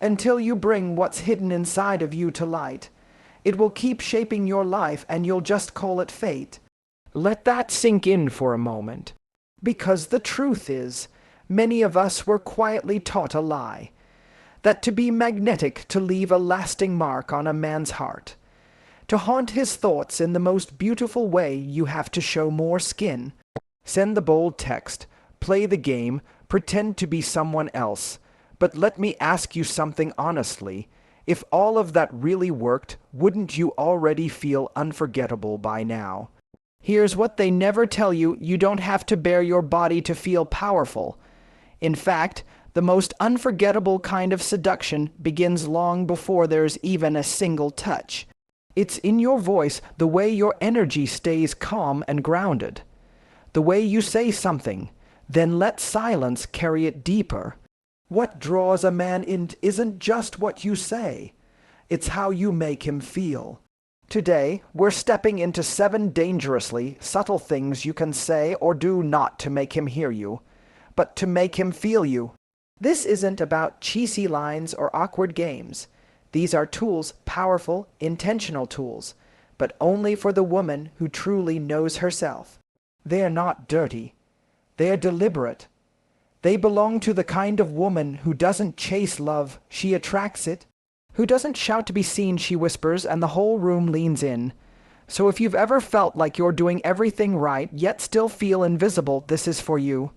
until you bring what's hidden inside of you to light. It will keep shaping your life and you'll just call it fate. Let that sink in for a moment. Because the truth is, many of us were quietly taught a lie. That to be magnetic, to leave a lasting mark on a man's heart. To haunt his thoughts in the most beautiful way, you have to show more skin. Send the bold text, play the game, pretend to be someone else. But let me ask you something honestly. If all of that really worked, wouldn't you already feel unforgettable by now? Here's what they never tell you: you don't have to bare your body to feel powerful. In fact, the most unforgettable kind of seduction begins long before there's even a single touch. It's in your voice, the way your energy stays calm and grounded. The way you say something, then let silence carry it deeper. What draws a man in isn't just what you say. It's how you make him feel. Today, we're stepping into 7 dangerously subtle things you can say or do not to make him hear you, but to make him feel you. This isn't about cheesy lines or awkward games. These are tools, powerful, intentional tools, but only for the woman who truly knows herself. They're not dirty. They're deliberate. They belong to the kind of woman who doesn't chase love, she attracts it. Who doesn't shout to be seen, she whispers, and the whole room leans in. So if you've ever felt like you're doing everything right, yet still feel invisible, this is for you.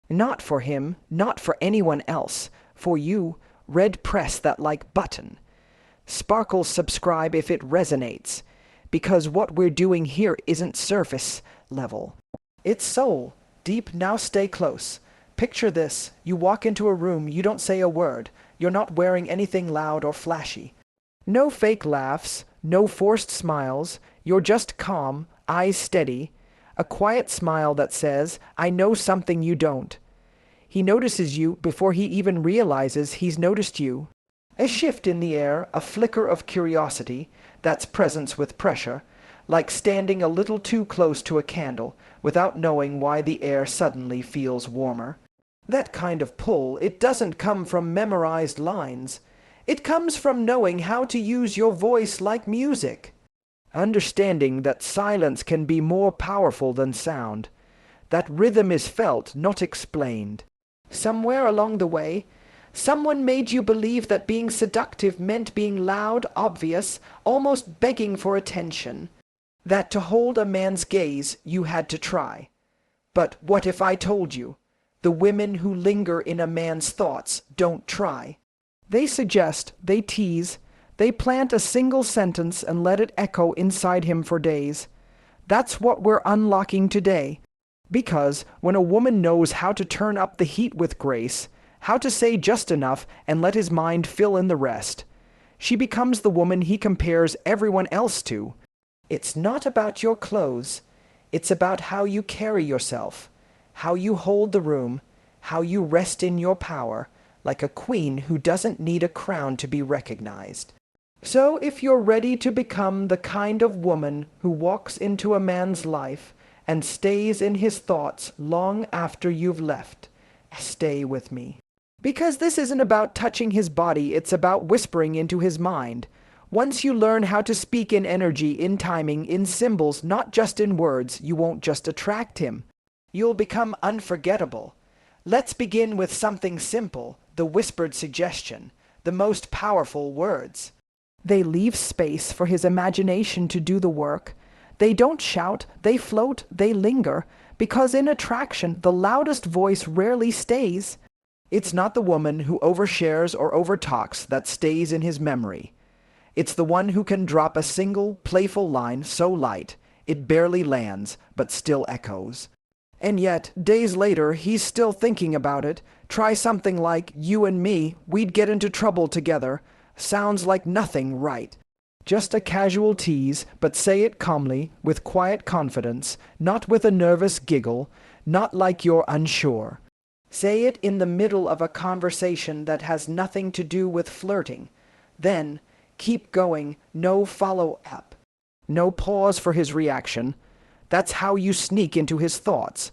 Not for him, not for anyone else. For you, red press that like button. Sparkle subscribe if it resonates. Because what we're doing here isn't surface level. It's soul, deep. Now stay close. Picture this: you walk into a room, you don't say a word. You're not wearing anything loud or flashy. No fake laughs, no forced smiles. You're just calm, eyes steady. A quiet smile that says, I know something you don't. He notices you before he even realizes he's noticed you. A shift in the air, a flicker of curiosity. That's presence with pressure. Like standing a little too close to a candle without knowing why the air suddenly feels warmer. That kind of pull, it doesn't come from memorized lines. It comes from knowing how to use your voice like music. Understanding that silence can be more powerful than sound. That rhythm is felt, not explained. Somewhere along the way, someone made you believe that being seductive meant being loud, obvious, almost begging for attention. That to hold a man's gaze, you had to try. But what if I told you? The women who linger in a man's thoughts don't try. They suggest, they tease, they plant a single sentence and let it echo inside him for days. That's what we're unlocking today. Because when a woman knows how to turn up the heat with grace, how to say just enough and let his mind fill in the rest, she becomes the woman he compares everyone else to. It's not about your clothes. It's about how you carry yourself. How you hold the room, how you rest in your power, like a queen who doesn't need a crown to be recognized. So if you're ready to become the kind of woman who walks into a man's life and stays in his thoughts long after you've left, stay with me. Because this isn't about touching his body, it's about whispering into his mind. Once you learn how to speak in energy, in timing, in symbols, not just in words, you won't just attract him. You'll become unforgettable. Let's begin with something simple, the whispered suggestion, the most powerful words. They leave space for his imagination to do the work. They don't shout, they float, they linger, because in attraction, the loudest voice rarely stays. It's not the woman who overshares or overtalks that stays in his memory. It's the one who can drop a single, playful line so light, it barely lands, but still echoes. And yet, days later, he's still thinking about it. Try something like, you and me, we'd get into trouble together. Sounds like nothing, right? Just a casual tease, but say it calmly, with quiet confidence, not with a nervous giggle, not like you're unsure. Say it in the middle of a conversation that has nothing to do with flirting. Then, keep going, no follow-up. No pause for his reaction. That's how you sneak into his thoughts.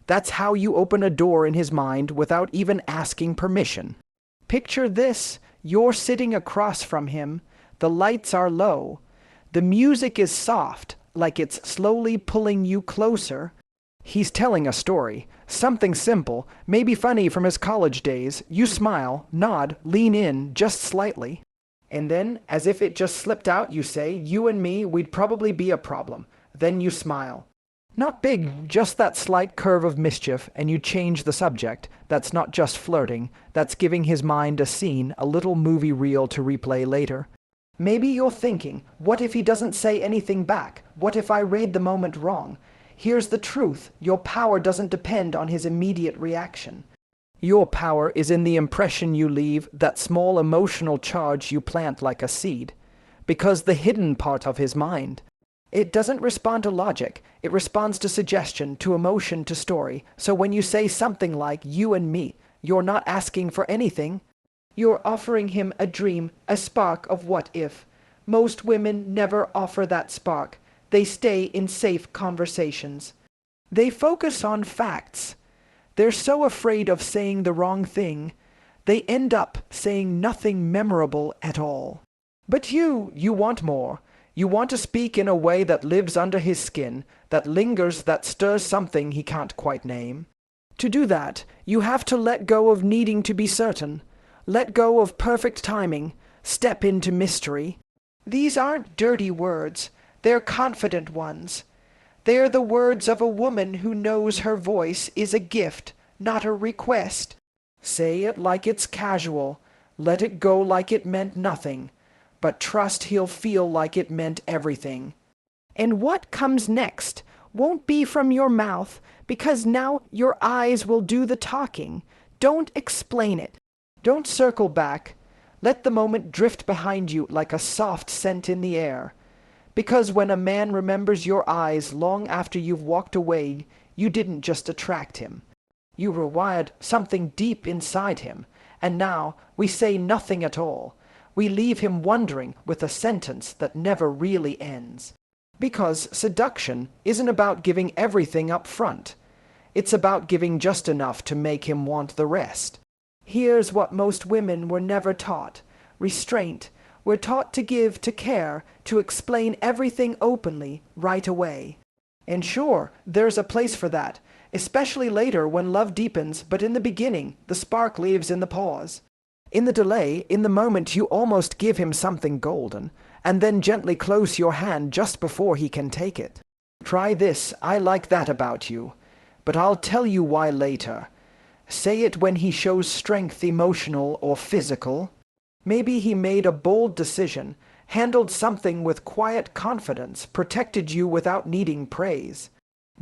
That's how you open a door in his mind without even asking permission. Picture this: You're sitting across from him. The lights are low. The music is soft, like it's slowly pulling you closer. He's telling a story, something simple, maybe funny from his college days. You smile, nod, lean in just slightly. And then, as if it just slipped out, you say, "You and me, we'd probably be a problem." Then you smile. Not big, just that slight curve of mischief, and you change the subject. That's not just flirting, that's giving his mind a scene, a little movie reel to replay later. Maybe you're thinking, what if he doesn't say anything back? What if I read the moment wrong? Here's the truth, your power doesn't depend on his immediate reaction. Your power is in the impression you leave, that small emotional charge you plant like a seed. Because the hidden part of his mind, it doesn't respond to logic, it responds to suggestion, to emotion, to story. So when you say something like, "you and me," you're not asking for anything. You're offering him a dream, a spark of what if. Most women never offer that spark. They stay in safe conversations. They focus on facts. They're so afraid of saying the wrong thing, they end up saying nothing memorable at all. But you want more. You want to speak in a way that lives under his skin, that lingers, that stirs something he can't quite name. To do that, you have to let go of needing to be certain. Let go of perfect timing. Step into mystery. These aren't dirty words. They're confident ones. They're the words of a woman who knows her voice is a gift, not a request. Say it like it's casual. Let it go like it meant nothing. But trust he'll feel like it meant everything. And what comes next won't be from your mouth, because now your eyes will do the talking. Don't explain it. Don't circle back. Let the moment drift behind you like a soft scent in the air. Because when a man remembers your eyes long after you've walked away, you didn't just attract him. You rewired something deep inside him, and now we say nothing at all. We leave him wondering with a sentence that never really ends. Because seduction isn't about giving everything up front. It's about giving just enough to make him want the rest. Here's what most women were never taught: restraint. We're taught to give, to care, to explain everything openly, right away. And sure, there's a place for that, especially later when love deepens, but in the beginning, the spark lives in the pause. In the delay, in the moment you almost give him something golden, and then gently close your hand just before he can take it. Try this, I like that about you, but I'll tell you why later. Say it when he shows strength, emotional or physical. Maybe he made a bold decision, handled something with quiet confidence, protected you without needing praise.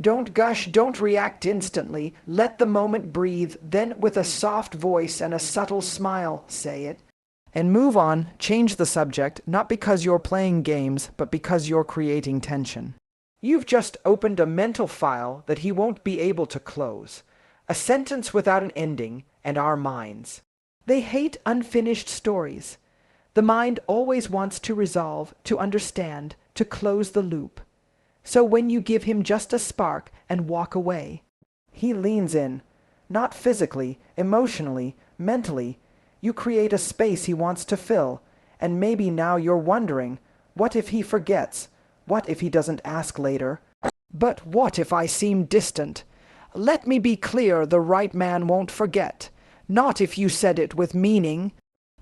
Don't gush, don't react instantly. Let the moment breathe, then with a soft voice and a subtle smile, say it. And move on, change the subject, not because you're playing games, but because you're creating tension. You've just opened a mental file that he won't be able to close. A sentence without an ending, and our minds. They hate unfinished stories. The mind always wants to resolve, to understand, to close the loop. So when you give him just a spark and walk away, he leans in, not physically, emotionally, mentally. You create a space he wants to fill, and maybe now you're wondering, what if he forgets? What if he doesn't ask later? But what if I seem distant? Let me be clear, the right man won't forget. Not if you said it with meaning.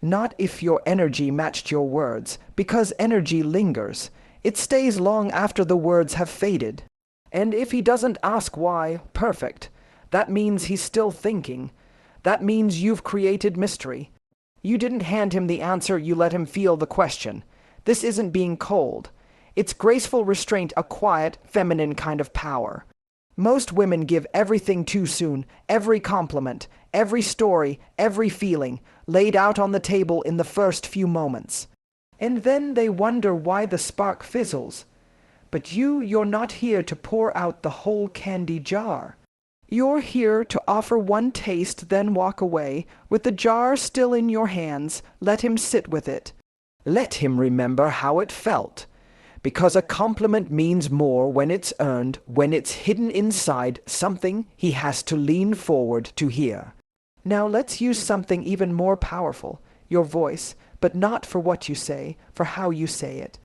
Not if your energy matched your words, because energy lingers. It stays long after the words have faded. And if he doesn't ask why, perfect. That means he's still thinking. That means you've created mystery. You didn't hand him the answer, you let him feel the question. This isn't being cold. It's graceful restraint, a quiet, feminine kind of power. Most women give everything too soon, every compliment, every story, every feeling, laid out on the table in the first few moments. And then they wonder why the spark fizzles. But you're not here to pour out the whole candy jar. You're here to offer one taste, then walk away, with the jar still in your hands. Let him sit with it. Let him remember how it felt. Because a compliment means more when it's earned, when it's hidden inside something he has to lean forward to hear. Now let's use something even more powerful. your voice, but not for what you say, for how you say it.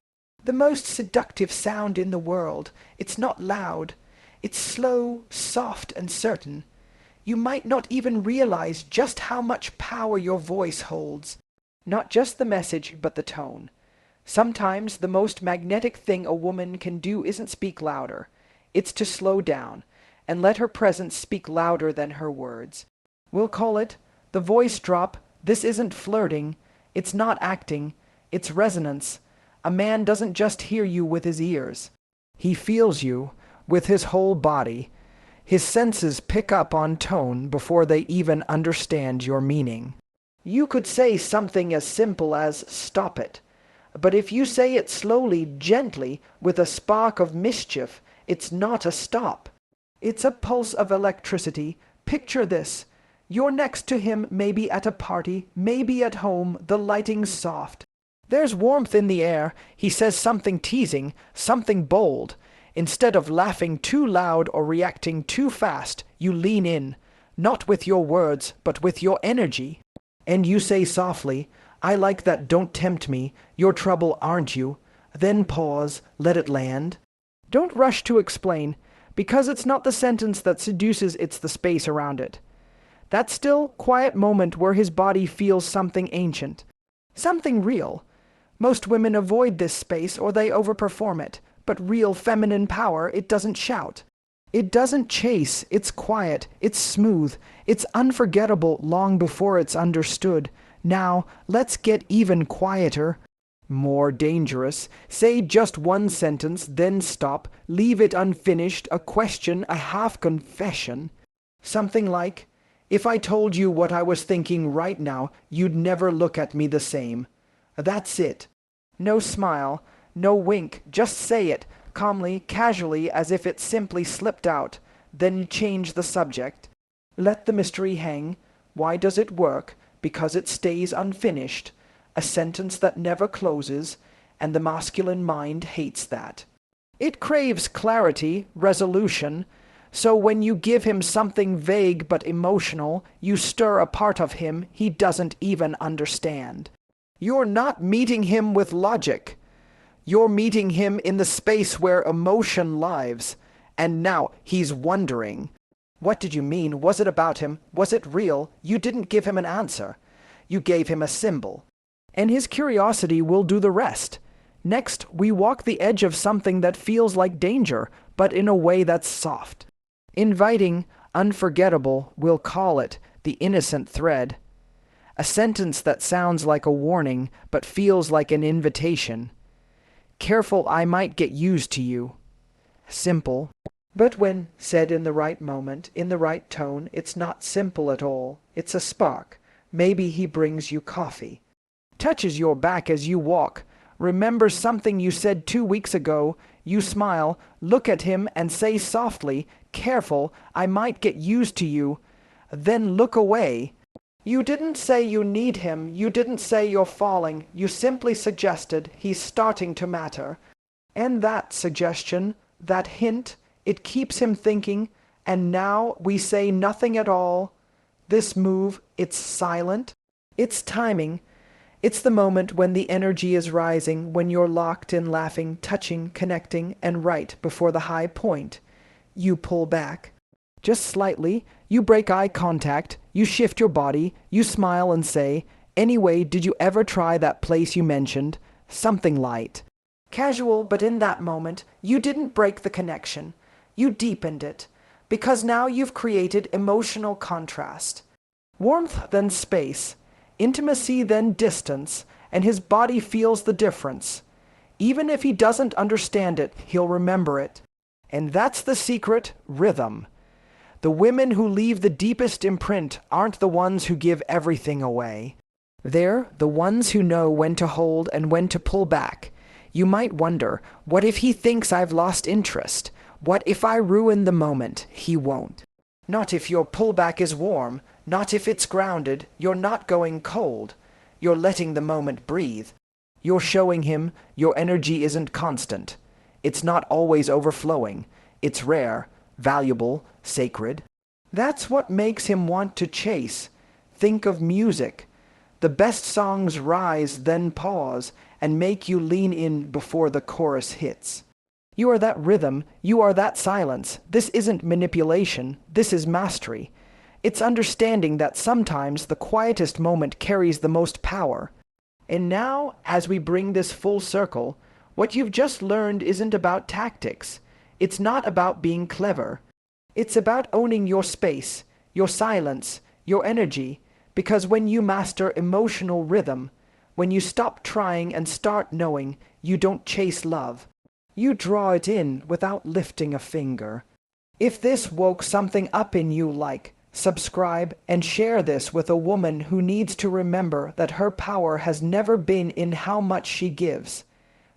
The most seductive sound in the world. It's not loud. It's slow, soft, and certain. You might not even realize just how much power your voice holds. Not just the message, but the tone. Sometimes the most magnetic thing a woman can do isn't speak louder. It's to slow down, and let her presence speak louder than her words. We'll call it the voice drop. This isn't flirting. It's not acting. It's resonance. A man doesn't just hear you with his ears. He feels you with his whole body. His senses pick up on tone before they even understand your meaning. You could say something as simple as "stop it." But if you say it slowly, gently, with a spark of mischief, it's not a stop. It's a pulse of electricity. Picture this. You're next to him, maybe at a party, maybe at home, the lighting's soft. There's warmth in the air. He says something teasing, something bold. Instead of laughing too loud or reacting too fast, you lean in, not with your words, but with your energy. And you say softly, "I like that, don't tempt me. You're trouble, aren't you?" Then pause, let it land. Don't rush to explain, because it's not the sentence that seduces, it's the space around it. That still, quiet moment where his body feels something ancient, something real. Most women avoid this space or they overperform it, but real feminine power, it doesn't shout. It doesn't chase, it's quiet, it's smooth, it's unforgettable long before it's understood. Now, let's get even quieter. More dangerous. Say just one sentence, then stop. Leave it unfinished, a question, a half-confession. Something like, "If I told you what I was thinking right now, you'd never look at me the same." That's it. No smile, no wink, just say it, calmly, casually, as if it simply slipped out. Then change the subject. Let the mystery hang. Why does it work? Because it stays unfinished. A sentence that never closes, and the masculine mind hates that. It craves clarity, resolution. So when you give him something vague but emotional, you stir a part of him he doesn't even understand. You're not meeting him with logic. You're meeting him in the space where emotion lives. And now he's wondering. What did you mean? Was it about him? Was it real? You didn't give him an answer. You gave him a symbol. And his curiosity will do the rest. Next, we walk the edge of something that feels like danger, but in a way that's soft. Inviting, unforgettable, we'll call it, the innocent thread. A sentence that sounds like a warning, but feels like an invitation. Careful, I might get used to you. Simple. But when said in the right moment, in the right tone, it's not simple at all. It's a spark. Maybe he brings you coffee. Touches your back as you walk. Remembers something you said 2 weeks ago. You smile, look at him, and say softly, "Careful, I might get used to you." Then look away. You didn't say you need him. You didn't say you're falling. You simply suggested he's starting to matter. And that suggestion, that hint, it keeps him thinking. And now we say nothing at all. This move, it's silent. It's timing. It's the moment when the energy is rising, when you're locked in laughing, touching, connecting, and right before the high point. You pull back. Just slightly, you break eye contact, you shift your body, you smile and say, "Anyway, did you ever try that place you mentioned?" Something light. Casual, but in that moment, you didn't break the connection. You deepened it, because now you've created emotional contrast. Warmth, then space. Intimacy, then distance, and his body feels the difference. Even if he doesn't understand it, he'll remember it. And that's the secret: rhythm. The women who leave the deepest imprint aren't the ones who give everything away. They're the ones who know when to hold and when to pull back. You might wonder, what if he thinks I've lost interest? What if I ruin the moment? He won't. Not if your pullback is warm, not if it's grounded. You're not going cold. You're letting the moment breathe. You're showing him your energy isn't constant. It's not always overflowing. It's rare, valuable, sacred. That's what makes him want to chase. Think of music. The best songs rise, then pause, and make you lean in before the chorus hits. You are that rhythm, you are that silence. This isn't manipulation, this is mastery. It's understanding that sometimes the quietest moment carries the most power. And now, as we bring this full circle, what you've just learned isn't about tactics. It's not about being clever. It's about owning your space, your silence, your energy, because when you master emotional rhythm, when you stop trying and start knowing, you don't chase love. You draw it in without lifting a finger. If this woke something up in you, like, subscribe, and share this with a woman who needs to remember that her power has never been in how much she gives,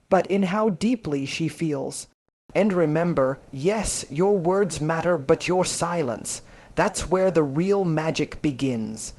but in how deeply she feels. And remember, yes, your words matter, but your silence, that's where the real magic begins.